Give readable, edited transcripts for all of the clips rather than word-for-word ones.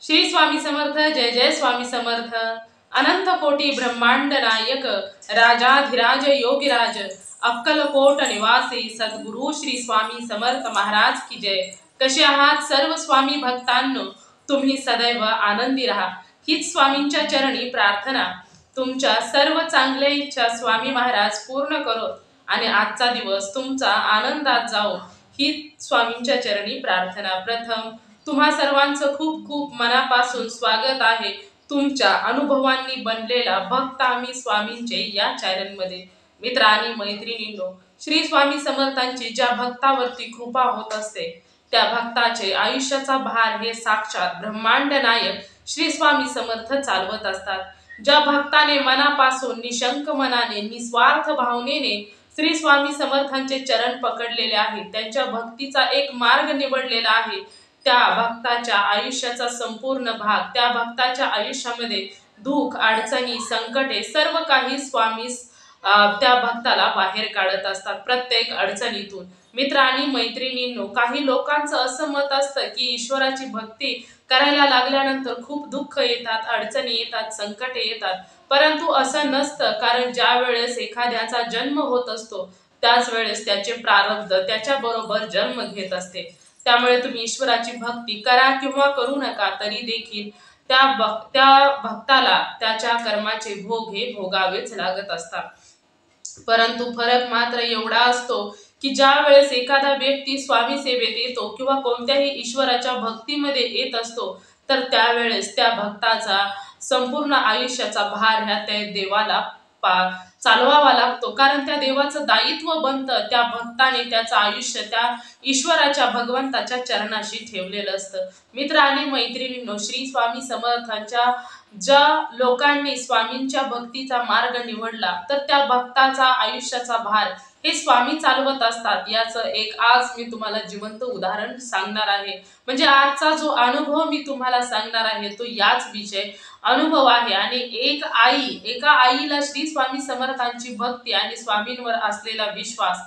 श्री स्वामी समर्थ। जय जय स्वामी समर्थ। अनंत कोटी ब्रह्मांड नायक राजाधिराज योगीराज अक्कलकोट निवासी सद्गुरु श्री स्वामी समर्थ महाराज की जय। कसे आहात सर्व स्वामी भक्तांनो? तुम्ही सदैव आनंदी राहा हीच स्वामींच्या चरणी प्रार्थना। तुमच्या सर्व चांगल्या इच्छा स्वामी महाराज पूर्ण करो आणि आजचा दिवस तुमचा आनंदात जाओ ही स्वामींच्या चरणी प्रार्थना। प्रथम तुम्हा सर्वांचं खूप खूप मनापासून स्वागत आहे तुमच्या अनुभवांनी बनलेला भक्त आम्ही स्वामींचे या चॅनलमध्ये। मित्र आणि मैत्रिणींनो, श्री स्वामी समर्थांची ज्या भक्तावरती कृपा होत असते त्या भक्ताचे आयुष्याचा भार हे साक्षात ब्रह्मांड नायक श्री स्वामी समर्थ चालवत असतात। ज्या भक्ताने मनापासून निशंक मनाने निस्वार्थ भावनेने श्री स्वामी समर्थांचे चरण पकडलेले आहेत, त्यांच्या भक्तीचा एक मार्ग निवडलेला आहे, त्या भक्ताच्या आयुष्याचा संपूर्ण भाग, त्या भक्ताच्या आयुष्यामध्ये दुःख अडचणी संकटे सर्व काही स्वामी त्या भक्ताला बाहेर काढत असतात प्रत्येक अडचणीतून। मित्र आणि मैत्रिणींनो, काही लोकांचं असं मत असतं की ईश्वराची भक्ती करायला लागल्यानंतर खूप दुःख येतात, अडचणी येतात, संकटे येतात, परंतु असं नसतं। कारण ज्या वेळेस एखाद्याचा जन्म होत असतो त्याच वेळेस त्याचे प्रारब्ध त्याच्या बरोबर जन्म घेत असते। त्यामुळे तुम्ही ईश्वराची भक्ती करा किंवा करू नका तरी देखील त्या भक्ताला त्याच्या कर्माचे भोग हे भोगावेच लागत असतात। परंतु फरक मात्र एवढा असतो की ज्या वेळेस एखादा व्यक्ती स्वामी सेवेत येतो किंवा कोणत्याही ईश्वराच्या भक्तीमध्ये येत असतो तर त्यावेळेस त्या भक्ताचा संपूर्ण आयुष्याचा भार ह्या त्या देवाला चालवावा लागतो। कारण त्या देवाचं दायित्व बनतं त्या भक्ताने त्याचं आयुष्य त्या ईश्वराच्या भगवंताच्या चरणाशी ठेवलेलं असतं। मित्र आणि मैत्रिणींनो, श्री स्वामी समर्थांच्या ज्या लोकांनी स्वामींच्या भक्तीचा मार्ग निवडला तर त्या भक्ताचा आयुष्याचा भार हे स्वामी चालवत असतात। याचं एक आज मी तुम्हाला जिवंत उदाहरण सांगणार आहे। म्हणजे आजचा जो अनुभव मी तुम्हाला सांगणार आहे तो याच विषय अनुभव आहे। आणि एका आईला श्री स्वामी समर्थांची भक्ती आणि स्वामींवर असलेला विश्वास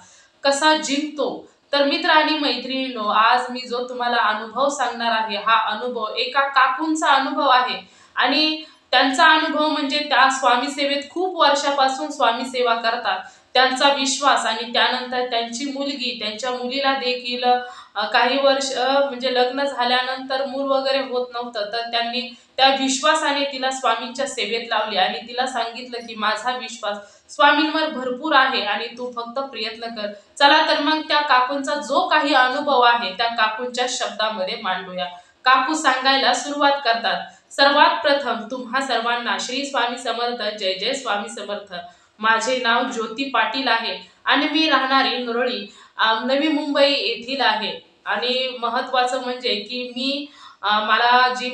कसा जिंकतो तर मित्र आणि मैत्रिणींनो, आज मी जो तुम्हाला अनुभव सांगणार आहे हा अनुभव एका काकूंचा अनुभव आहे। आणि त्यांचा अनुभव म्हणजे त्या स्वामी सेवेत खूप वर्षापासून स्वामी सेवा करतात, त्यांचा विश्वास आणि त्यानंतर त्यांची मुलगी, त्यांच्या मुलीला देखील काही वर्ष म्हणजे लग्न झाल्यानंतर मूल वगैरे होत नव्हतं तर त्यांनी त्या विश्वासाने तिला स्वामींच्या सेवेत लावली आणि तिला सांगितलं की माझा विश्वास स्वामींवर भरपूर आहे आणि तू फक्त प्रयत्न कर। चला तर मग त्या काकूंचा जो काही अनुभव आहे त्या काकूंच्या शब्दामध्ये मांडूया। काकू सांगायला सुरुवात करतात, सर्वात प्रथम तुम्हा सर्वांना श्री स्वामी समर्थ। जय जय स्वामी समर्थ। माझे नाव ज्योती पाटील आहे आणि मी राहणारी नरोळी नवी मुंबई येथील आहे। आणि महत्त्वाचं म्हणजे की माझी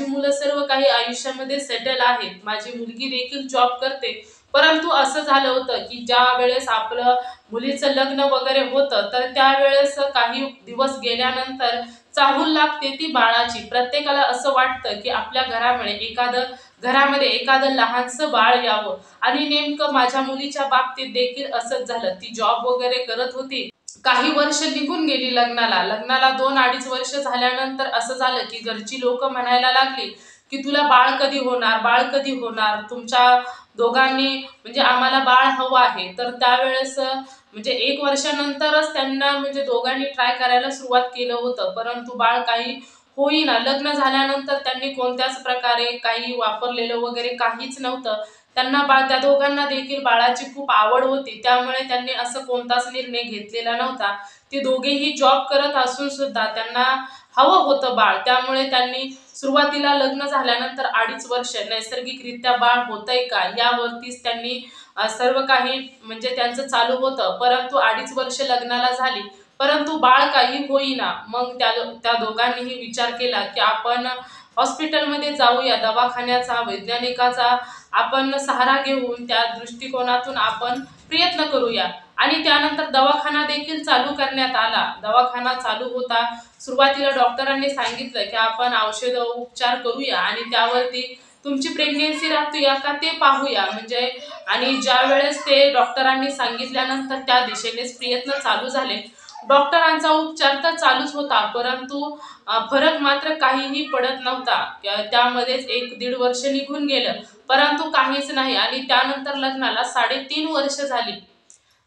मुलं सर्व काही आयुष्यामध्ये सेटल आहेत, माझी मुलगी देखील जॉब करते। परंतु असं झालं होतं की ज्या वेळेस आपलं मुलीचं लग्न वगैरे होतं तर त्यावेळेस काही दिवस गेल्यानंतर चाहूल लागते ती बाळाची। प्रत्येकाला असं वाटतं की आपल्या घरामध्ये एखादं लहानसं बाळ यावं आणि नेमकं माझ्या मुलीच्या बाबतीत देखील असंच झालं। ती जॉब वगैरे करत होती, काही वर्ष निघून गेली लग्नाला 2-2.5 वर्ष झाल्यानंतर असं झालं की घरची लोक म्हणायला लागली की तुला बाळ कधी होणार, तुमच्या दोघांनी म्हणजे आम्हाला बाळ हवं आहे। तर त्यावेळेस म्हणजे 1 वर्षानंतरच त्यांना म्हणजे दोघांनी ट्राय करायला सुरुवात केलं होतं, परंतु बाळ काही होईना। लग्न झाल्यानंतर त्यांनी कोणत्याच प्रकारे काही वापरलेलं वगैरे काहीच नव्हतं। त्या दोघांना देखील बाळाची खूप आवड होती, त्यामुळे त्यांनी असं कोणताच निर्णय घेतलेला नव्हता। ते दोघेही जॉब करत असून सुद्धा त्यांना हवं होतं बाळ, त्यामुळे त्यांनी सुरुवातीला लग्न झाल्यानंतर 2.5 वर्ष नैसर्गिकरित्या बाळ होतंय का यावरतीच त्यांनी सर्व काही म्हणजे त्यांचं चालू होतं। परंतु 2.5 वर्ष लग्नाला झाली परंतु बाळ काही होईना। मग त्या दोघांनीही विचार केला की आपण हॉस्पिटलमध्ये जाऊया, दवाखान्याचा वैज्ञानिकाचा आपण सहारा घेऊन त्या दृष्टिकोनातून आपण प्रयत्न करूया। आणि त्यानंतर दवाखाना देखील चालू करण्यात आला। दवाखाना चालू होता, सुरुवातीला डॉक्टरांनी सांगितलं की आपण औषध उपचार करूया आणि त्यावरती तुमची प्रेग्नन्सी राहतोय का ते पाहूया म्हणजे। आणि ज्या वेळेस ते डॉक्टरांनी सांगितल्यानंतर त्या दिशेनेच प्रयत्न चालू झाले। डॉक्टरांचा उपचार तर चालूच होता, परंतु फरक मात्र काहीही पडत नव्हता. त्यामध्येच 1-1.5 वर्ष निघून गेलं, परंतु काहीच नाही. आणि त्यानंतर लग्नाला 3.5 वर्ष झाली.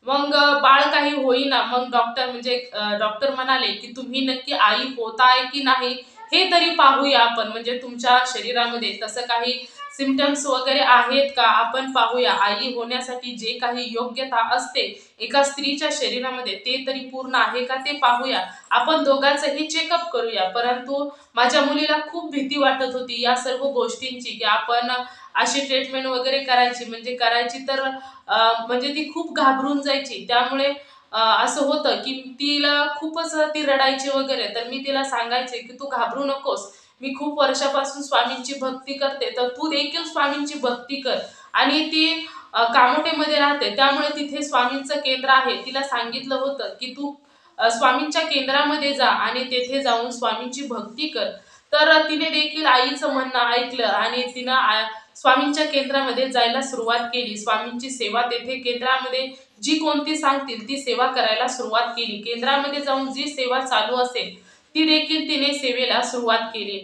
मग बाळ काही होईना. मग डॉक्टर म्हणाले की तुम्ही नक्की आई होताय की नाही हे तरी पाहूया आपण, म्हणजे तुमच्या शरीरामध्ये तसं काही सिम्पटम्स वगैरे आहेत का आपण पाहूया. आई होण्यासाठी जे काही योग्यता असते एका स्त्रीच्या शरीरामध्ये ते तरी पूर्ण आहे का ते पाहूया. आपण दोघांचंही चेकअप करूया. परंतु माझ्या मुलीला खूप भीती वाटत होती या सर्व गोष्टींची, की आपण अशी ट्रीटमेंट वगैरे करायची तर म्हणजे ती खूप घाबरून जायची. त्यामुळे असं होतं की तिला खूपच ती रडायची वगैरे. तर मी तिला सांगायचे की तू घाबरू नकोस, मी खूप वर्षापासून स्वामींची भक्ती करते, तर तू देखील स्वामींची भक्ती कर. आणि ती कामोठेमध्ये राहते, त्यामुळे तिथे स्वामींचं केंद्र आहे. तिला सांगितलं होतं की तू स्वामींच्या केंद्रामध्ये जा आणि तेथे जाऊन स्वामींची भक्ती कर. तर तिने देखील आईचं म्हणणं ऐकलं आणि तिनं स्वामींच्या केंद्रामध्ये जायला सुरुवात केली. स्वामींची सेवा तेथे केंद्रामध्ये जी कोणती सांगतील ती सेवा करायला सुरुवात केली. केंद्रामध्ये जाऊन जी सेवा चालू असेल ती देखील तिने सेवेला सुरुवात केली.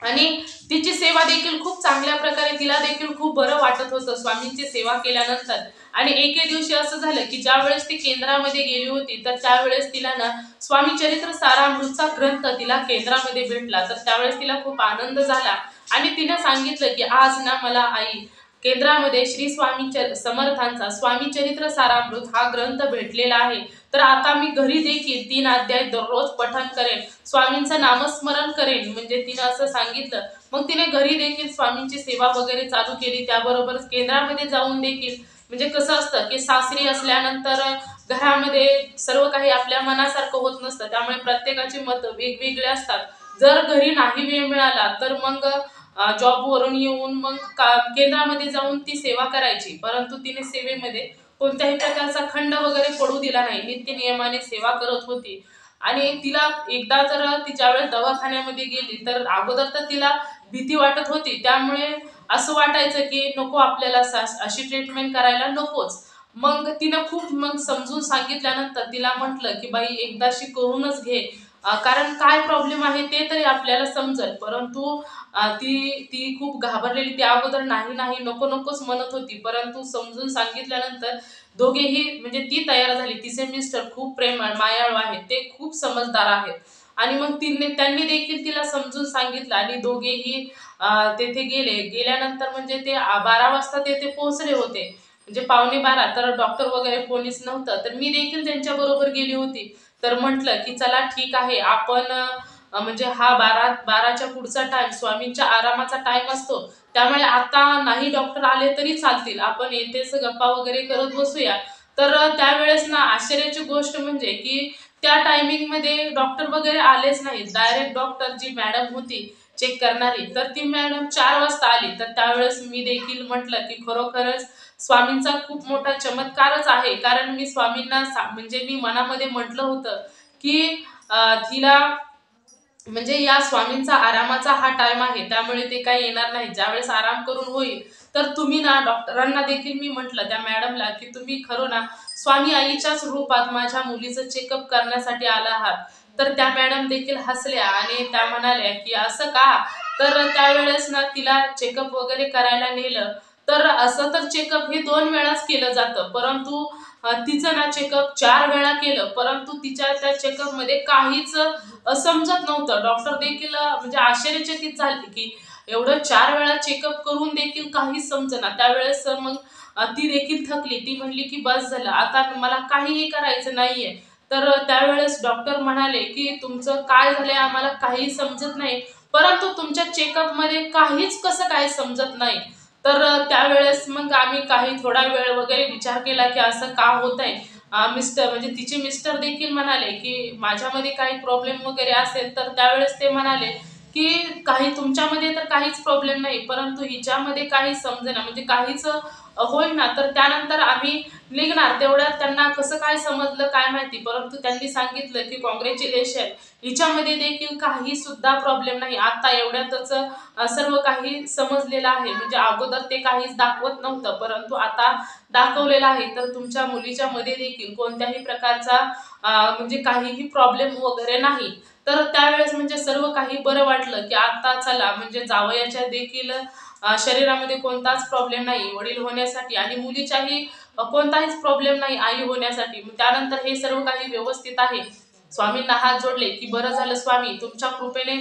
आणि तिची सेवा देखील खूप चांगल्या प्रकारे, तिला देखील खूप बरं वाटत होतं स्वामींची सेवा केल्यानंतर. आणि एके दिवशी असं झालं की ज्या वेळेस ती केंद्रामध्ये गेली होती तर त्यावेळेस तिला ना स्वामी चरित्र सारामृतचा ग्रंथ तिला केंद्रामध्ये भेटला. तर त्यावेळेस तिला खूप आनंद झाला आणि तिने सांगितलं की आज ना मला आई केंद्रामध्ये श्री स्वामी समर्थांचा स्वामी चरित्र सारामृत हा ग्रंथ भेटलेला आहे. तर आता मी घरी देखील 3 अध्याय दररोज पठण करेन, स्वामींचं नामस्मरण करेन, म्हणजे तिने असं सांगितलं. मग तिने घरी देखील स्वामींची सेवा वगैरे चालू केली. त्याबरोबरच केंद्रामध्ये जाऊन देखील, म्हणजे कसं असतं की सासरी असल्यानंतर घरामध्ये सर्व काही आपल्या मनासारखं होत नसतं, त्यामुळे प्रत्येकाची मतं वेगवेगळे असतात. जर घरी नाही वेळ मिळाला तर मग जॉबवरून येऊन मग केंद्रामध्ये जाऊन ती सेवा करायची. परंतु तिने सेवेमध्ये कोणत्याही प्रकारचा खंड वगैरे पडू दिला नाही, नित्य नियमाने सेवा करत होती. आणि तिला एकदा तर ती ज्यावेळेस दवाखान्यामध्ये गेली तर अगोदर तर तिला भीती वाटत होती. त्यामुळे असं वाटायचं की नको आपल्याला अशी ट्रीटमेंट करायला नकोच. मग तिनं खूप समजून सांगितल्यानंतर तिला म्हटलं की बाई एकदाशी करूनच घे, कारण काय प्रॉब्लेम आहे ते तरी आपल्याला समजेल. परंतु ती ती खूप घाबरलेली. ती अगोदर नाही नाही नको नकोच म्हणत होती. परंतु समजून सांगितल्यानंतर दोघेही, म्हणजे ती तयार झाली. तिचे मिस्टर खूप प्रेमळ मायाळू आहेत, ते खूप समजदार आहेत. आणि मग त्यांनी देखील तिला समजून सांगितलं आणि दोघेही तेथे गेले. गेल्यानंतर म्हणजे ते 12 वाजता तेथे पोहोचले होते, म्हणजे 11:45. तर डॉक्टर वगैरे कोणीच नव्हतं, तर मी देखील त्यांच्या बरोबर गेली होती. तर म्हटलं की चला ठीक आहे आपण म्हणजे हा 12च्या पुढचा टाइम स्वामींच्या आरामाचा टाइम असतो, त्यामुळे आता नाही डॉक्टर आले तरी चालतील, आपण येथेच गप्पा वगैरे करत बसूया. तर त्यावेळेस ना आश्चर्याची गोष्ट म्हणजे की त्या टायमिंग मध्ये डॉक्टर वगैरे आलेच नाहीत. डायरेक्ट डॉक्टर जी मॅडम होती चेक करणारी, तर ती मॅडम 4 वाजता आली. तर त्यावेळेस मी देखील म्हटलं की खरोखरच स्वामींचा खूप मोठा चमत्कारच आहे. कारण मी स्वामींना म्हणजे मी मनामध्ये म्हटलं होतं की तिला म्हणजे या स्वामींचा आरामाचा हा टाइम आहे, त्यामुळे ते काही येणार नाही. ज्यावेळेस आराम करून होईल तर तुम्ही ना, डॉक्टरांना देखील मी म्हटलं त्या मॅडमला की तुम्ही खरं ना स्वामी आईच्याच रूपात माझ्या मुलीचं चेकअप करण्यासाठी आला आहात. तर त्या मॅडम देखील हसल्या आणि त्या म्हणाल्या की असं का. तर त्यावेळेस ना तिला चेकअप वगैरे करायला नेलं. तर असं तर चेकअप हे 2 वेळाच केलं जातं, परंतु तिचं ना चेकअप 4 वेळा केलं, परंतु तिच्या त्या चेकअप मध्ये काहीच समजत नव्हतं. डॉक्टर देखील म्हणजे आश्चर्यचकित झाले की एवढं 4 वेळा चेकअप करून देखील काहीच समजेना. त्यावेळेस मग ती देखील थकली. ती म्हणली की बस झालं, आता मला काहीही करायचं नाहीये. तर त्यावेळेस डॉक्टर म्हणाले की तुमचं काय झालंय आम्हाला काही समजत नाही, परंतु तुमच्या चेकअप मध्ये काहीच कसं काय समजत नाही. तर त्यावेळेस मग आम्ही काही थोडा वेळ वगैरे विचार केला की असं का होतंय. मिस्टर, म्हणजे तिचे मिस्टर देखील म्हणाले की माझ्यामध्ये काही प्रॉब्लेम वगैरे असेल. तर त्यावेळेस ते म्हणाले की काही तुमच्यामध्ये तर काहीच प्रॉब्लेम नाही, परंतु हिच्यामध्ये काही समजेना, म्हणजे काहीच होईना, तर त्यानंतर आम्ही निघणार. तेवढ्यात त्यांना कसं काय समजलं काय माहिती, परंतु त्यांनी सांगितलं की कॉंग्रॅच्युलेशन, हिच्यामध्ये देखील काही सुद्धा प्रॉब्लेम नाही. आता एवढ्यातच सर्व काही समजलेलं आहे. म्हणजे अगोदर ते काहीच दाखवत नव्हतं, परंतु आता दाखवलेलं आहे. तर तुमच्या मुलीच्या मध्ये देखील कोणत्याही प्रकारचा म्हणजे काहीही प्रॉब्लेम वगैरे नाही. तर त्यावेळेस म्हणजे सर्व काही बरं वाटलं, की आता चला म्हणजे जावयाच्या देखील शरीरामध्ये कोणताच प्रॉब्लेम नाही वडील होण्यासाठी, आणि मुलीच्याही कोणताहीच प्रॉब्लेम नाही आई होण्यासाठी. त्यानंतर हे सर्व काही व्यवस्थित आहे. स्वामींना हात जोडले, की बरं झालं स्वामी, तुमच्या कृपेने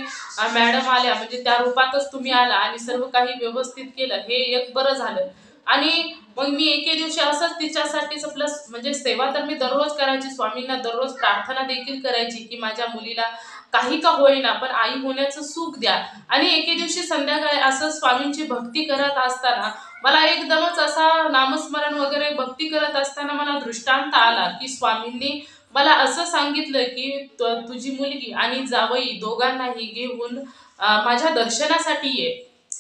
मॅडम आल्या, म्हणजे त्या रूपातच तुम्ही आला आणि सर्व काही व्यवस्थित केलं, हे एक बरं झालं. आणि मग मी एके दिवशी असंच तिच्यासाठीच प्लस म्हणजे सेवा तर मी दररोज करायची, स्वामींना दररोज प्रार्थना देखील करायची, की माझ्या मुलीला काही का होईना पण आई होण्याचं सुख द्या. आणि एके दिवशी संध्याकाळी असं स्वामींची भक्ती करत असताना मला एकदमच असा नामस्मरण वगैरे भक्ती करत असताना मला दृष्टांत आला, की स्वामींनी मला असं सांगितलं, की तुझी मुलगी आणि जावई दोघांनाही घेऊन माझ्या दर्शनासाठी ये,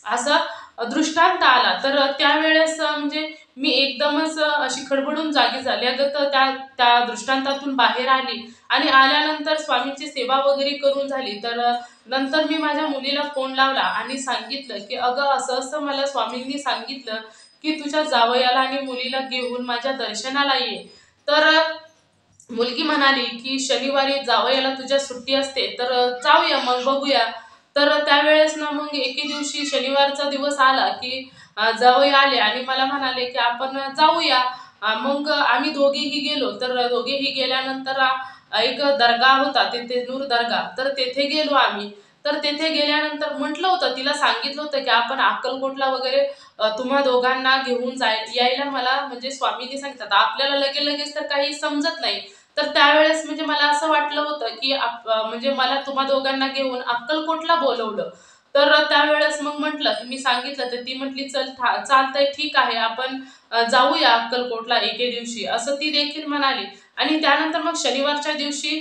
असा दृष्टांत आला. तर त्यावेळेस म्हणजे मी एकदमच अशी खडबडून जागी झाली, अगं तर त्या त्या दृष्टांतातून बाहेर आली. आणि आल्यानंतर स्वामींची सेवा वगैरे करून झाली. तर नंतर मी माझ्या मुलीला फोन लावला आणि सांगितलं, की अगं असं असं मला स्वामींनी सांगितलं, की तुझ्या जावयाला आणि मुलीला घेऊन माझ्या दर्शनाला ये. तर मुलगी म्हणाली, की शनिवारी जावयाला तुझ्या सुट्टी असते, तर जाऊया मग बघूया. तर त्यावेळेस ना मग एके दिवशी शनिवारचा दिवस आला, की जावई आले आणि मला म्हणाले, की आपण जाऊया. मग आम्ही दोघेही गेलो. तर दोघेही गेल्यानंतर एक दर्गा होता तिथे, नूर दर्गा. तर तेथे गेलो आम्ही. तर तेथे गेल्यानंतर म्हटलं होतं, तिला सांगितलं होतं, की आपण अक्कलकोटला वगैरे तुम्हा दोघांना घेऊन यायला मला म्हणजे स्वामींनी सांगितलं. आता आपल्याला लगेच तर काही समजत नाही. तर त्यावेळेस म्हणजे मला असं वाटलं होतं, की म्हणजे मला तुम्हा दोघांना घेऊन अक्कलकोटला बोलवलं. तर त्यावेळेस मग म्हटलं, मी सांगितलं, तर ती म्हटली, "चल चालतंय, ठीक आहे, आपण जाऊया अक्कलकोटला एके दिवशी," असं ती देखील म्हणाली. आणि त्यानंतर मग शनिवारच्या दिवशी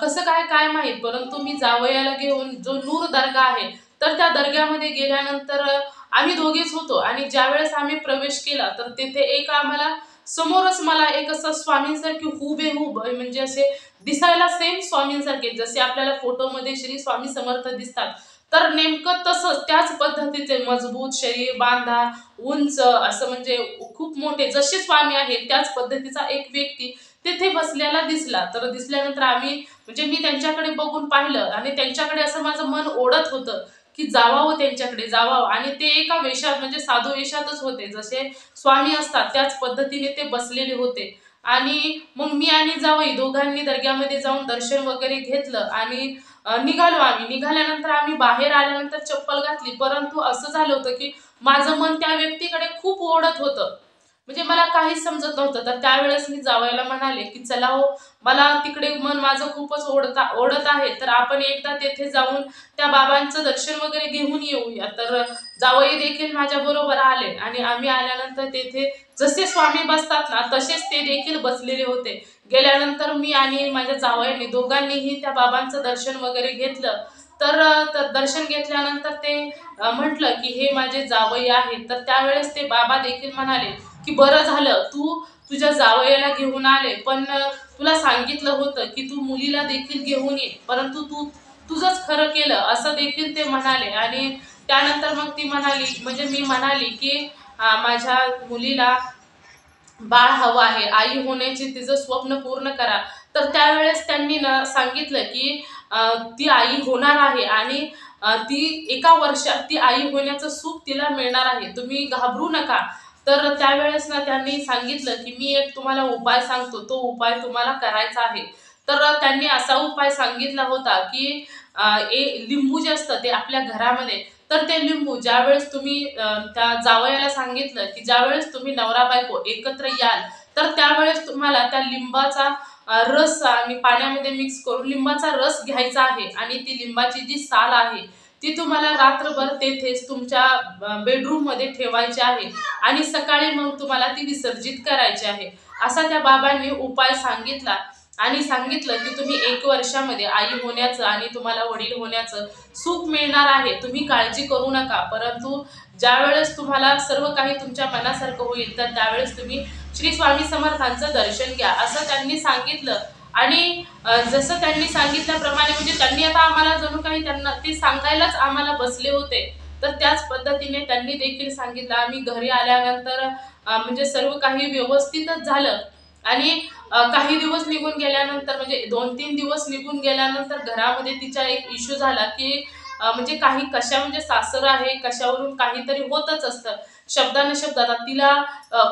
कसं काय काय माहीत, परंतु मी जावयाला घेऊन जो नूर दर्गा आहे, तर त्या दर्ग्यामध्ये गेल्यानंतर आम्ही दोघेच होतो. आणि ज्यावेळेस आम्ही प्रवेश केला, तर तिथे एक आम्हाला समोरच मला एक असं स्वामींसारखी हुबेहूब म्हणजे असे दिसायला सेम स्वामींसारखे, जसे आपल्याला फोटोमध्ये श्री स्वामी समर्थ दिसतात, तर नेमकं तसंच त्याच पद्धतीचे मजबूत शरीर, बांधा, उंच असं म्हणजे खूप मोठे जसे स्वामी आहेत त्याच पद्धतीचा एक व्यक्ती तिथे बसलेला दिसला. तर दिसल्यानंतर आम्ही म्हणजे मी त्यांच्याकडे बघून पाहिलं आणि त्यांच्याकडे असं माझं मन ओढत होतं, की जावावं त्यांच्याकडे जावावं. आणि ते एका वेशात म्हणजे साधू वेशातच होते, जसे स्वामी असतात त्याच पद्धतीने ते बसलेले होते. आणि मग मी आणि जावई दोघांनी दर्ग्यामध्ये जाऊन दर्शन वगैरे घेतलं आणि निघालो आम्ही. निघाल्यानंतर आम्ही बाहेर आल्यानंतर चप्पल घातली, परंतु असं झालं होतं, की माझं मन त्या व्यक्तीकडे खूप ओढत होतं. म्हणजे मला काहीच समजत नव्हतं. तर त्यावेळेस मी जावयाला म्हणाले, की "चला हो, मला तिकडे मन माझं खूपच ओढत आहे. तर आपण एकदा तेथे जाऊन त्या बाबांचं दर्शन वगैरे घेऊन येऊया." तर जावई देखील माझ्याबरोबर आले आणि आम्ही आल्यानंतर तेथे जसे स्वामी बसतात ना, तसेच ते देखील बसलेले होते. गेल्यानंतर मी आणि माझ्या जावयाने दोघांनीही त्या बाबांचं दर्शन वगैरे घेतलं. तर दर्शन घेतल्यानंतर ते म्हटलं, की "हे माझे जावई आहेत." तर त्यावेळेस ते बाबा देखील म्हणाले, की "बरं झालं तू तुझ्या जावयाला घेऊन आले, पण तुला सांगितलं होतं, की तू मुलीला देखील घेऊन ये, परंतु तू तुझंच खरं केलं," असं देखील ते म्हणाले. आणि त्यानंतर मग ती म्हणाली म्हणजे मी म्हणाली, की "माझ्या मुलीला बाळ हवं आहे, आई होण्याचे तिचं स्वप्न पूर्ण करा." तर त्यावेळेस त्यांनी ना सांगितलं, की ती आई होणार आहे आणि ती एका वर्षात ती आई होण्याचं सुख तिला मिळणार आहे. तुम्ही घाबरू नका. तर त्यावेळेस ना त्यांनी सांगितलं, की "मी एक तुम्हाला उपाय सांगतो, तो उपाय तुम्हाला करायचा आहे." तर त्यांनी असा उपाय सांगितला होता, की लिंबू जे असतं ते आपल्या घरामध्ये, तर ते लिंबू ज्यावेळेस तुम्ही त्या जावयाला सांगितलं, की ज्यावेळेस तुम्ही नवरा-बायको एकत्र याल, तर त्यावेळेस तुम्हाला त्या लिंबाचा रस आणि पाण्यामध्ये मिक्स करून लिंबाचा रस घ्यायचा आहे आणि ती लिंबाची जी साल आहे, ती तुम्हाला रात्रभर तेथेच तुमच्या बेडरूममध्ये ठेवायची आहे आणि सकाळी मग तुम्हाला ती विसर्जित करायची आहे. असा त्या बाबांनी उपाय सांगितला. आणि सांगितलं की तुम्ही 1 वर्षामध्ये आई होण्याचं आणि तुम्हाला वडील होण्याचं सुख मिळणार आहे, तुम्ही काळजी करू नका, परंतु ज्यावेळेस तुम्हाला सर्व काही तुमच्या मनासारखं होईल तर त्यावेळेस तुम्ही श्री स्वामी समर्थांचं दर्शन घ्या, असं त्यांनी सांगितलं. आणि जसं त्यांनी सांगितल्याप्रमाणे म्हणजे त्यांनी आता आम्हाला जणू काही त्यांना ते सांगायलाच आम्हाला बसले होते, तर त्याच पद्धतीने त्यांनी देखील सांगितलं. आम्ही घरी आल्यानंतर म्हणजे सर्व काही व्यवस्थितच झालं. आणि काही दिवस निघून गेल्यानंतर म्हणजे 2-3 दिवस निघून गेल्यानंतर घरामध्ये तिचा एक इश्यू झाला की म्हणजे काही कशा म्हणजे सासर आहे कशावरून काहीतरी होतच असतं शब्दाने शब्द. आता तिला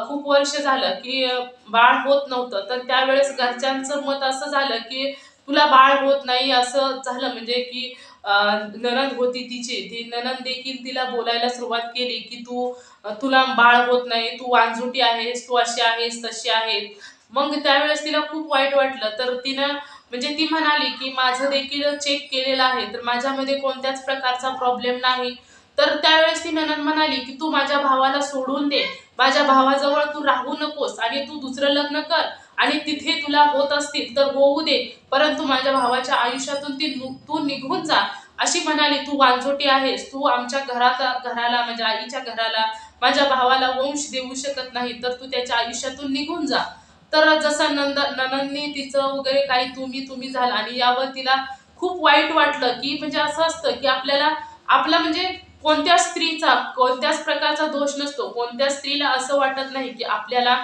खूप वर्ष झालं की बाळ होत नव्हतं, तर त्यावेळेस घरच्यांचं मत असं झालं की तुला बाळ होत नाही असं झालं. म्हणजे की नणंद होती तिची, ती नणंद देखील तिला बोलायला सुरुवात केली की तुला बाळ होत नाही, तू वांझुटी आहेस, तू अशी आहेस तशी आहेस. मग त्यावेळेस तिला खूप वाईट वाटलं, तर तिनं म्हणजे ती म्हणाली की माझं देखील चेक केलेलं आहे तर माझ्यामध्ये कोणत्याच प्रकारचा प्रॉब्लेम नाही. तर त्यावेळेस ती नणंद म्हणाली की तू माझ्या भावाला सोडून दे, माझ्या भावाजवळ तू राहू नकोस आणि तू दुसरं लग्न कर आणि तिथे तुला होत असतील तर होऊ दे, परंतु माझ्या भावाच्या आयुष्यातून तू निघून जा. अशी म्हणाली, तू वांझोटी आहेस, तू आमच्या घराला म्हणजे आईच्या घराला माझ्या भावाला वंश देऊ शकत नाही, तर तू त्याच्या आयुष्यातून निघून जा. तर जसं ननंदनी तिचं वगैरे काही तुम्ही झालं आणि यावर तिला खूप वाईट वाटलं. की म्हणजे असं असतं की आपला म्हणजे कोणत्या स्त्रीचा कोणत्याच प्रकारचा दोष नसतो. कोणत्या स्त्रीला असं वाटत नाही की आपल्याला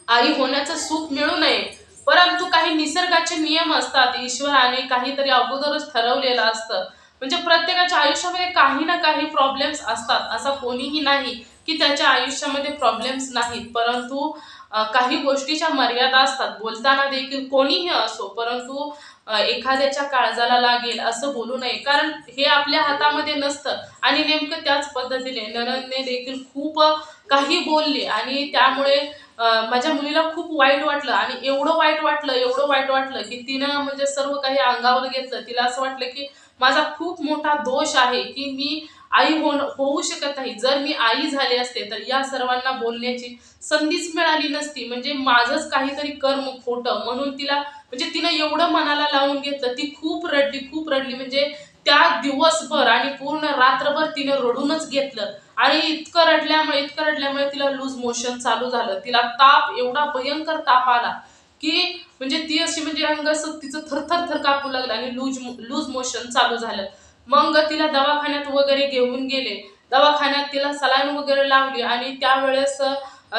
आई होण्याचं सुख मिळू नये, परंतु काही निसर्गाचे नियम असतात, ईश्वराने काहीतरी अगोदरच ठरवलेलं असतं. म्हणजे प्रत्येकाच्या आयुष्यामध्ये काही ना काही प्रॉब्लेम्स असतात, असा कोणीही नाही की त्याच्या आयुष्यामध्ये प्रॉब्लेम्स नाहीत. परंतु काही गोष्टीच्या मर्यादा असतात. बोलताना देखील कोणीही असो, परंतु एखाद्याच्या काळजाला लागेल असं बोलू नये, कारण हे आपल्या हातामध्ये नसतं. आणि नेमकं त्याच पद्धतीने नणंदने देखील खूप काही बोलले आणि त्यामुळे माझ्या मुलीला खूप वाईट वाटलं. आणि एवढं वाईट वाटलं की तिनं म्हणजे सर्व काही अंगावर घेतलं. तिला असं वाटलं की माझा खूप मोठा दोष आहे की मी आई होऊ शकत नाही. जर मी आई झाले असते तर या सर्वांना बोलण्याची संधीच मिळाली नसती. म्हणजे माझंच काहीतरी कर्म खोटं म्हणून म्हणजे तिनं एवढं मनाला लावून घेतलं. ती खूप रडली म्हणजे त्या दिवसभर आणि पूर्ण रात्रभर तिने रडूनच घेतलं. आणि इतकं रडल्यामुळे तिला लूज मोशन चालू झालं. तिला एवढा भयंकर ताप आला की म्हणजे ती अशी म्हणजे अंग असं तिचं थरथर कापू लागलं आणि लूज मोशन चालू झालं. मग तिला दवाखान्यात वगैरे घेऊन गेले. दवाखान्यात तिला सलाईन वगैरे लावली आणि त्यावेळेस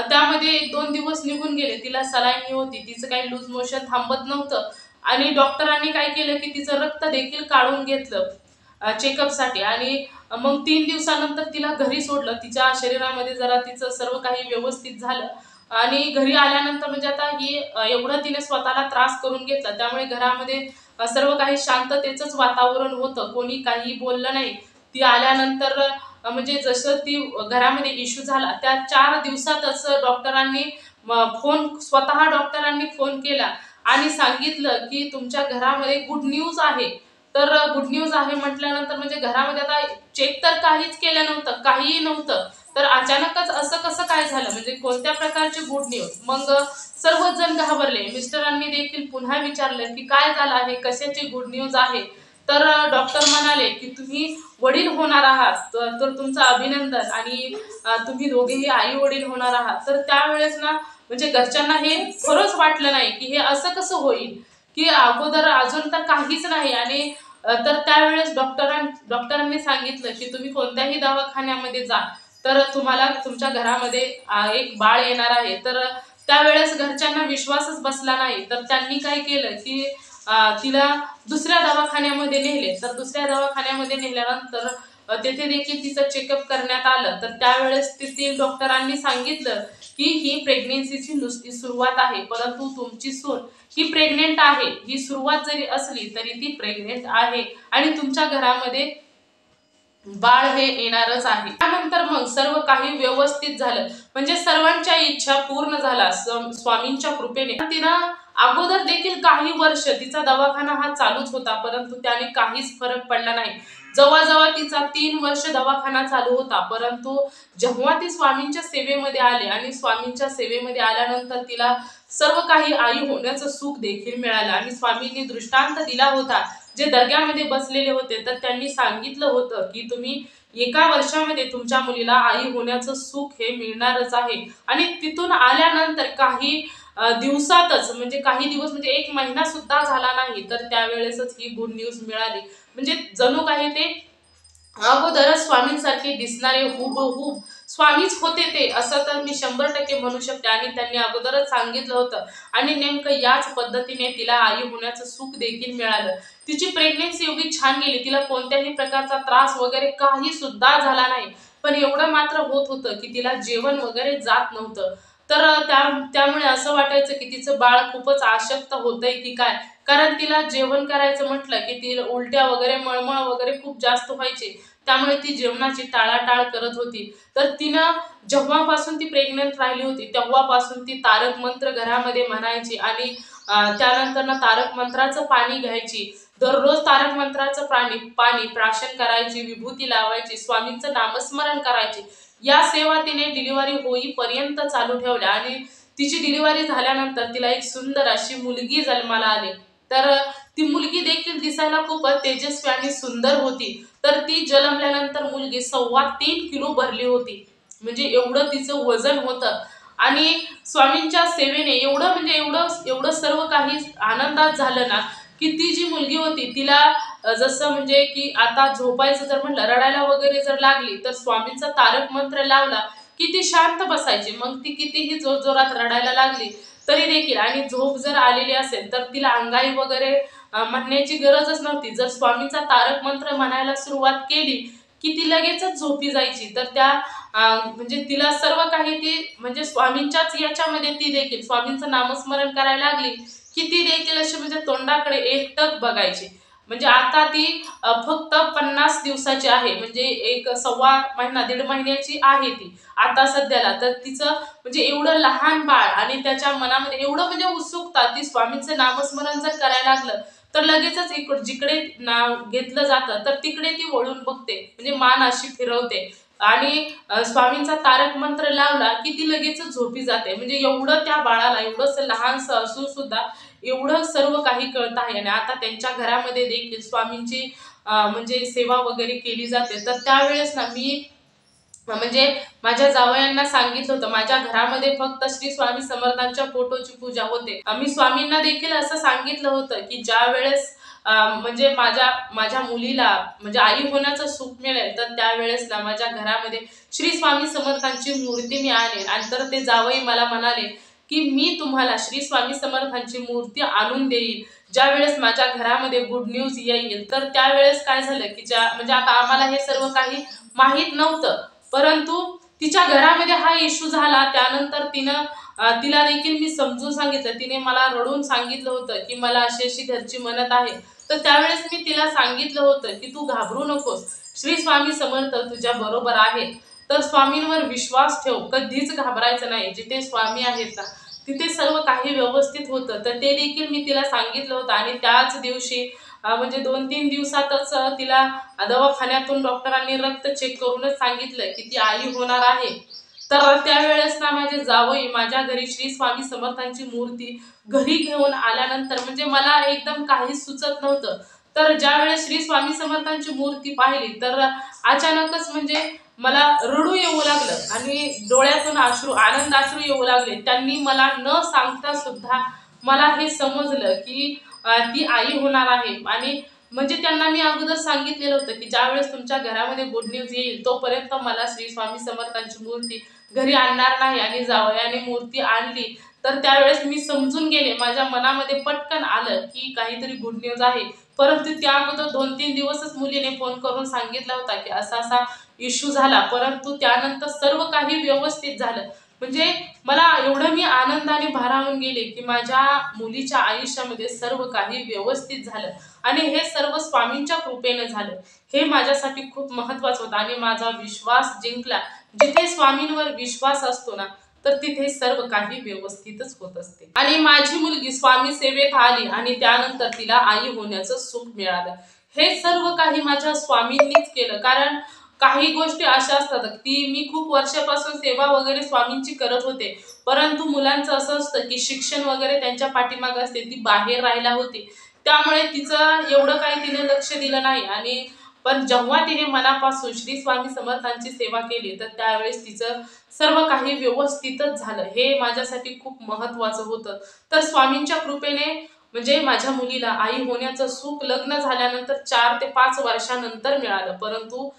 त्यामध्ये 1-2 दिवस निघून गेले. तिला सलाईन होती, तिचं काही लूज मोशन थांबत नव्हतं. आणि डॉक्टरांनी काय केलं की तिचं रक्त देखील काढून घेतलं चेकअपसाठी. आणि मग 3 दिवसानंतर तिला घरी सोडलं. तिच्या शरीरामध्ये जरा तिचं सर्व काही व्यवस्थित झालं. आणि घरी आल्यानंतर म्हणजे आता ही एवढं तिने स्वतःला त्रास करून घेतला, त्यामुळे घरामध्ये सर्व काही शांततेचंच वातावरण होतं. कोणी काही बोललं नाही. ती आल्यानंतर म्हणजे जसं ती घरामध्ये इश्यू झाला त्या 4 दिवसातच स्वतः डॉक्टरांनी फोन केला आणि सांगितलं की तुमच्या घरामध्ये गुड न्यूज आहे. तर गुड न्यूज आहे म्हटल्यानंतर म्हणजे घरामध्ये आता चेक तर काहीच केलं नव्हतं, काहीही नव्हतं. तर अचानकच असं कसं काय झालं, म्हणजे कोणत्या प्रकारची गुड न्यूज? मग सर्वच जण घाबरले. मिस्टरांनी देखील पुन्हा विचारलं की काय झालं आहे, कशाची गुड न्यूज आहे? तर डॉक्टर म्हणाले की तुम्ही वडील होणार आहात, तर तुमचं अभिनंदन. आणि तुम्ही दोघेही आई वडील होणार आहात. तर त्यावेळेस ना म्हणजे घरच्यांना हे खरंच वाटलं नाही की हे असं कसं होईल, की अगोदर अजून तर काहीच नाही. आणि तर त्यावेळेस डॉक्टरांनी सांगितलं की तुम्ही कोणत्याही दवाखान्यामध्ये जा, तर तुम्हाला तुमच्या घरामध्ये एक बाळ येणार आहे. तर त्यावेळेस घरच्यांना विश्वासच बसला नाही. तर त्यांनी काय केलं की तिला दुसऱ्या दवाखान्यामध्ये नेले. तर दुसऱ्या दवाखान्यामध्ये नेल्यानंतर तेथे देखील तिचं चेकअप करण्यात आलं. तर त्यावेळेस तेथील डॉक्टरांनी सांगितलं की ही प्रेग्नेन्सीची नुसती सुरुवात आहे, परंतु तुमची सून ही प्रेग्नेंट आहे. ही सुरुवात जरी असली तरी ती प्रेग्नेंट आहे आणि तुमच्या घरामध्ये बाळ हे येणारच आहे। त्यानंतर मग सर्व काही व्यवस्थित झालं, म्हणजे सर्वांच्या इच्छा पूर्ण झाला स्वामींच्या कृपेने। तिनं अगोदर देखील काही वर्ष तिचा दवाखाना हा चालूच होता, परंतु त्याने काहीच फरक पडला नाही। जवळजवळ तिचा 3 वर्ष दवाखाना चालू होता, परंतु जेव्हा ती स्वामींच्या सेवेमध्ये आले आणि स्वामींच्या सेवेमध्ये आल्यानंतर तिला सर्व काही आई होण्याचं सुख देखील मिळालं। आणि स्वामींनी दृष्टांत दिला होता, जे दर्ग्यामध्ये बसलेले होते तर त्यांनी सांगितलं होतं की तुम्ही एका वर्षामध्ये तुमच्या मुलीला आई होण्याचं सुख हे मिळणारच आहे। आणि तिथून आल्यानंतर काही दिवसातच, म्हणजे काही दिवस म्हणजे 1 महिना सुद्धा झाला नाही, तर त्यावेळेसच ही गुड न्यूज मिळाली। म्हणजे जणू काही ते अगोदरच स्वामींसारखे दिसणारे हुबहूब स्वामीच होते ते, असं तर मी 100% म्हणू शकते। आणि त्यांनी अगोदरच सांगितलं होतं आणि नेमकं याच पद्धतीने तिला आई होण्याचं सुख देखील मिळालं। तिची प्रेग्नन्सी एवढी छान गेली, तिला कोणत्याही प्रकारचा त्रास वगैरे काही सुद्धा झाला नाही। पण एवढं मात्र होत होतं की तिला जेवण वगैरे जात नव्हतं, तर त्यामुळे असं वाटायचं की तिचं बाळ खूपच अशक्त होतंय की काय, कारण तिला जेवण करायचं म्हटलं की तिला उलट्या वगैरे मळमळ वगैरे खूप जास्त व्हायची, त्यामुळे ती जेवणाची टाळाटाळ करत होती। तर तिनं जेव्हापासून ती प्रेग्नंट राहिली होती तेव्हापासून ती तारक मंत्र घरामध्ये म्हणायची आणि त्यानंतर तारक मंत्राचं पाणी घ्यायची, दररोज तारक मंत्राचं पाणी प्राशन करायची, विभूती लावायची, स्वामींचं नामस्मरण करायची। या सेवा तिने डिलिव्हरी होईपर्यंत चालू ठेवल्या आणि तिची डिलिव्हरी झाल्यानंतर तिला एक सुंदर अशी मुलगी जन्माला आली। तर ती मुलगी देखील दिसायला खूप तेजस्वी आणि सुंदर होती। तर ती जन्मल्यानंतर मुलगी 3.25 किलो भरली होती, म्हणजे एवढं तिचं वजन होतं। आणि स्वामींच्या सेवेने एवढं म्हणजे एवढं सर्व काही आनंदात झालं ना, की ती जी मुलगी होती तिला जसं म्हणजे की आता झोपायचं जर म्हटलं, रडायला वगैरे जर लागली तर स्वामींचा तारक मंत्र लावला की ती शांत बसायची। मग ती कितीही जोरजोरात रडायला लागली तरी देखील, आणि झोप जर आलेली असेल तर तिला अंगाई वगैरे म्हणण्याची गरजच नव्हती। जर स्वामींचा तारक मंत्र म्हणायला सुरुवात केली की ती लगेचच झोपी जायची। तर त्या म्हणजे तिला सर्व काही ती म्हणजे स्वामींच्याच याच्यामध्ये ती देखील स्वामींचं नामस्मरण करायला लागली की ती देखील अशी म्हणजे तोंडाकडे एकटक बघायची। म्हणजे आता ती फक्त 50 दिवसाची आहे, म्हणजे एक सव्वा महिना 1.5 महिन्याची आहे ती आता सध्याला। तर तिचं म्हणजे एवढं लहान बाळ आणि त्याच्या मनामध्ये एवढं म्हणजे उत्सुकता, ती स्वामींचं नामस्मरण जर करायला लागलं तर लगेचच जिकडे नाव घेतलं जातं तर तिकडे ती वळून बघते, म्हणजे मान अशी फिरवते आणि स्वामींचा तारक मंत्र लावला की ती लगेचच झोपी जाते। म्हणजे एवढं त्या बाळाला, एवढंच लहानसं असून सुद्धा एवढं सर्व काही कळत आहे। आणि आता त्यांच्या घरामध्ये देखील स्वामींची म्हणजे सेवा वगैरे केली जाते। तर त्यावेळेस ना मी म्हणजे माझ्या जावयांना सांगितलं होतं, माझ्या घरामध्ये फक्त श्री स्वामी समर्थांच्या फोटोची पूजा होते। मी स्वामींना देखील असं सांगितलं होतं की ज्या वेळेस म्हणजे माझ्या मुलीला म्हणजे आई होण्याचं सुख मिळेल तर त्यावेळेस ना माझ्या घरामध्ये श्री स्वामी समर्थांची मूर्ती मी आणेन। आणि तर ते जावई मला म्हणाले की मी तुम्हाला श्री स्वामी समर्थांची मूर्ती आणून देईल ज्या वेळेस माझ्या घरामध्ये गुड न्यूज येईल। तर त्यावेळेस काय झालं की म्हणजे आता आम्हाला हे सर्व काही माहीत नव्हतं, परंतु तिच्या घरामध्ये हा इश्यू झाला त्यानंतर तिला देखील मी समजून सांगितलं। तिने मला रडून सांगितलं होतं की मला अशी अशी घरची म्हणत आहे। तर त्यावेळेस मी तिला सांगितलं होतं की तू घाबरू नकोस, श्री स्वामी समर्थ तुझ्या बरोबर आहेत। तर स्वामींवर विश्वास ठेव, कधीच घाबरायचं नाही। जिथे स्वामी आहेत ना तिथे सर्व काही व्यवस्थित होतं। तर ते देखील मी तिला सांगितलं होतं। आणि त्याच दिवशी म्हणजे 2-3 दिवसातच तिला दवाखान्यातून डॉक्टरांनी रक्त चेक करूनच सांगितलं की ती आई होणार आहे। तर त्यावेळेस ना माझे जावई माझ्या घरी श्री स्वामी समर्थांची मूर्ती घरी घेऊन आल्यानंतर म्हणजे मला एकदम काहीच सुचत नव्हतं। तर ज्यावेळेस श्री स्वामी समर्थांची मूर्ती पाहिली तर अचानकच म्हणजे मला रडू येऊ लागलं आणि डोळ्यातून आनंदाश्रू येऊ लागले। त्यांनी मला न सांगता सुद्धा मला हे समजलं की ती आई होणार आहे। आणि म्हणजे त्यांना मी अगोदर सांगितलेलं होतं की ज्यावेळेस तुमच्या घरामध्ये गुड न्यूज येईल तोपर्यंत मला श्री स्वामी समर्थांची मूर्ती घरी आणणार नाही। आणि जावयाने मूर्ती आणली तर त्यावेळेस मी समजून गेले, माझ्या मनामध्ये पटकन आलं की काहीतरी गुड न्यूज आहे। परंतु त्या अगोदर 2-3 दिवसच मुलीने फोन करून सांगितला होता की असा असा इश्यू झाला, परंतु त्यानंतर सर्व काही व्यवस्थित झालं। म्हणजे मला एवढं मी आनंदाने भारावून गेले की माझ्या मुलीच्या आयुष्यामध्ये सर्व काही व्यवस्थित झालं आणि हे सर्व स्वामींच्या कृपेने झालं। हे माझ्यासाठी खूप महत्त्वाचं होतं आणि माझा विश्वास जिंकला। जिथे स्वामींवर विश्वास असतो ना तर तिथे सर्व काही व्यवस्थितच होत असते। आणि माझी मुलगी स्वामी सेवेत आली आणि त्यानंतर तिला आई होण्याचं सुख मिळालं। हे सर्व काही माझ्या स्वामींनीच केलं। कारण काही गोष्टी अशा असतात की मी खूप वर्षापासून सेवा वगैरे स्वामींची करत होते, परंतु मुलांचं असं असतं की शिक्षण वगैरे त्यांच्या पाठीमागे असते, ती बाहेर राहिला होती, त्यामुळे तिचं एवढं काही तिने लक्ष दिलं नाही। आणि पण जेव्हा तिने मनापासून श्री स्वामी समर्थांची सेवा केली तर त्यावेळेस तिचं सर्व काही व्यवस्थितच झालं। हे माझ्यासाठी खूप महत्त्वाचं होतं। तर स्वामींच्या कृपेने म्हणजे माझ्या मुलीला आई होण्याचं सुख लग्न झाल्यानंतर 4 ते 5 वर्षानंतर मिळालं, परंतु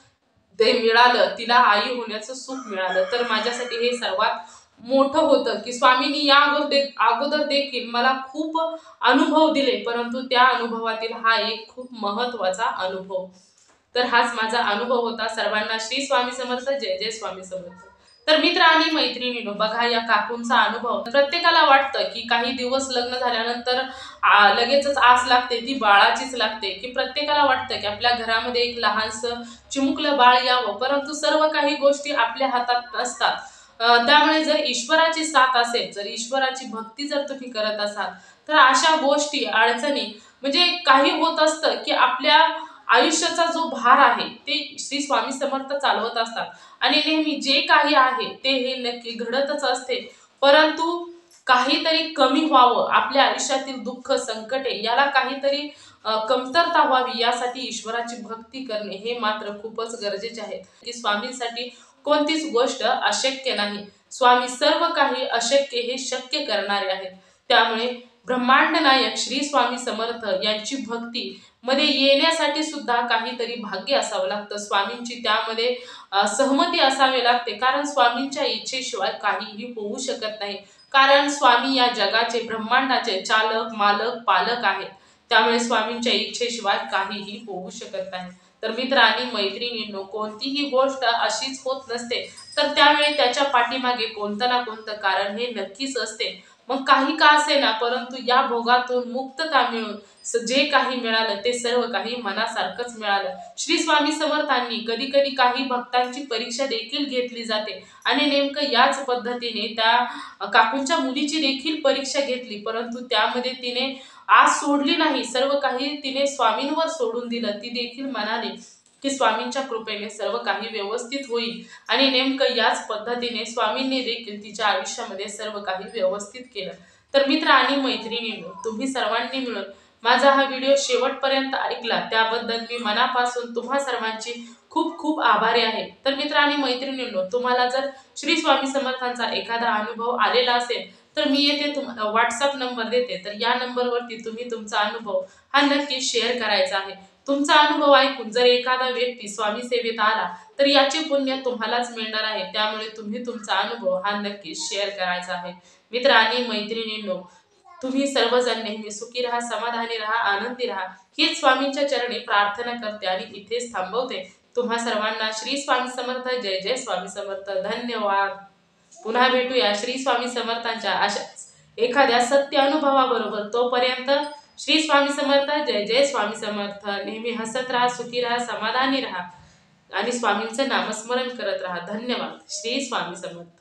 ते मिळालं, तिला आई होण्याचं सुख मिळालं। तर माझ्यासाठी हे सर्वात मोठं होतं की स्वामींनी या अगोदर देखील मला खूप अनुभव दिले, परंतु त्या अनुभवातील हा एक खूप महत्त्वाचा अनुभव। तर हाच माझा अनुभव होता। सर्वांना श्री स्वामी समर्थ, जय जय स्वामी समर्थ। तर मित्र आणि मैत्रिणींनो, बघा या काकूंचा अनुभव। प्रत्येकाला वाटतं की काही दिवस लग्न झाल्यानंतर लगेचच आस लागते, ती बाळाचीच लागते, की प्रत्येकाला वाटतं की आपल्या घरामध्ये एक लहानसं चिमुकलं बाळ यावं, परंतु सर्व काही गोष्टी आपल्या हातात नसतात। त्यामुळे जर ईश्वराची साथ असेल, जर ईश्वराची भक्ती जर तुम्ही करत असाल तर अशा गोष्टी अडचणी म्हणजे काही होत असतं की आपल्या आयुष्याचा जो भार आहे ते श्री स्वामी समर्थ चालवत असतात आणि नेहमी जे काही आहे ते हे नक्की घडतच असते। परंतु काहीतरी कमी व्हावं, आपल्या आयुष्यातील दुःख संकटे याला काहीतरी कमतरता व्हावी यासाठी ईश्वराची भक्ती करणे हे मात्र खूपच गरजेचे आहे। की स्वामींसाठी कोणतीच गोष्ट अशक्य नाही, स्वामी सर्व काही अशक्य हे शक्य करणारे आहेत। त्यामुळे ब्रह्मांड नायक श्री स्वामी समर्थ यांची भक्ती मध्ये येण्यासाठी सुद्धा काहीतरी भाग्य असावं लागतं, स्वामींची त्यामध्ये सहमती असावी लागते। कारण स्वामींच्या इच्छेशिवाय काहीही होऊ शकत नाही। कारण स्वामी या जगाचे ब्रह्मांडाचे चालक मालक पालक आहेत, त्यामुळे स्वामींच्या इच्छेशिवाय काहीही होऊ शकत नाही। तर मित्र आणि मैत्रिणींनो, कोणतीही गोष्ट अशीच होत नसते, तर त्यावेळी त्याच्या पाठीमागे कोणतं ना कोणतं कारण हे नक्कीच असते। मग काही का असेना, परंतु या भोगातून मुक्तता मिळून जे काही मिळालं ते सर्व काही मनासारखंच मिळालं। श्री स्वामी समर्थांनी कधी कधी काही भक्तांची परीक्षा देखील घेतली जाते आणि नेमकं याच पद्धतीने त्या काकूंच्या मुलीची देखील परीक्षा घेतली, परंतु त्यामध्ये तिने आस सोडली नाही, सर्व काही तिने स्वामींवर सोडून दिलं। ती देखील म्हणाली की स्वामींच्या कृपेने सर्व काही व्यवस्थित होईल आणि नेमकं याच पद्धतीने स्वामींनी देखील तिच्या आयुष्यामध्ये सर्व काही व्यवस्थित केलं। तर मित्र आणि मैत्रिणींनो, तुम्ही सर्वांनी मिळून माझा हा व्हिडिओ शेवटपर्यंत ऐकला त्याबद्दल मी मनापासून तुम्हा सर्वांची खूप खूप आभारी आहे। तर मित्र आणि मैत्रिणींनो, तुम्हाला जर श्री स्वामी समर्थांचा एखादा अनुभव आलेला असेल तर मी येथे तुम्हाला व्हॉट्सअप नंबर देते, तर या नंबरवरती तुम्ही तुमचा अनुभव हा नक्की शेअर करायचा आहे। तुमचा अनुभव ऐकून जर एखादा व्यक्ती स्वामी सेवेत आला तर याचे पुण्य तुम्हालाच मिळणार आहे, त्यामुळे तुम्ही तुमचा अनुभव हा नक्की शेअर करायचा आहे। मित्र आणि मैत्रिणींनो, तुम्ही सर्वजण नेहमी सुखी राहा, समाधानी राहा, आनंदी राहा हीच स्वामींच्या चरणी प्रार्थना करते आणि इथेच थांबवते। तुम्हा सर्वांना श्री स्वामी समर्थ, जय जय स्वामी समर्थ, धन्यवाद। पुन्हा भेटूया श्री स्वामी समर्थांच्या अशा एखाद्या सत्य अनुभवाबरोबर। तोपर्यंत श्री स्वामी समर्थ, जय जय स्वामी समर्थ। नेहमी हसत राहा, सुखी राहा, समाधानी राहा आणि स्वामींचं नामस्मरण करत राहा। धन्यवाद। श्री स्वामी समर्थ।